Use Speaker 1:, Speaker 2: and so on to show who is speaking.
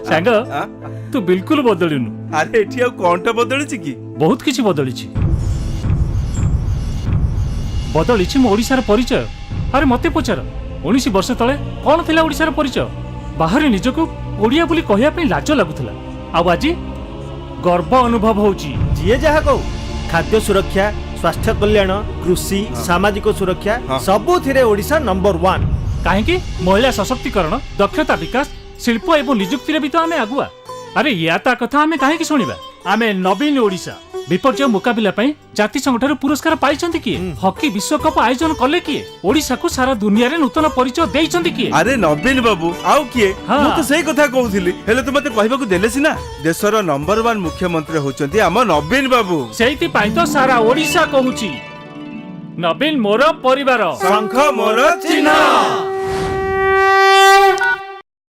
Speaker 1: सांग तू बिल्कुल बदलुनु।
Speaker 2: अरे एठी आ कोनटा बदलिछि की
Speaker 1: बहुत किछि बदलिछि बदलिछि मो ओडिसार परिचय। अरे मते पचार 19 वर्ष तले कौन थिला ओडिसार परिचय? बाहर निजको ओडिया बोली कहया पे लाज लागुथला आ आज गर्व अनुभव होउछि।
Speaker 3: जीए जहा को खाद्य सुरक्षा, स्वास्थ्य कल्याण, कृषि, सामाजिक सुरक्षा सबुथिरे ओडिसा नंबर 1।
Speaker 1: काहेकि महिला सशक्तिकरण, दक्षता विकास, शिल्प एवं निजुक्ति भी तो आमे आगुआ। अरे या ता कथा आमे काहेकि सुनिबा? आमे नवीन ओडिसा विपर्य मुकाबिला पई जाति संगठन पुरस्कार पाइछंती किए? हॉकी विश्व कप आयोजन कले किए? ओडिसा को सारा दुनिया रे नूतन परिचय देइछंती किए?
Speaker 2: अरे नवीन बाबू आउ किए?
Speaker 1: हाँ।
Speaker 2: मु तो सही कथा कहउथिली हेले तो मते कहबाकू देले सिना। देशर नंबर 1 मुख्यमंत्री होचंती हम नवीन बाबू।
Speaker 1: सेइति पाई तो सारा ओडिसा कहूची नवीन मोर परिवार,
Speaker 2: शंख मोर चिन्ह।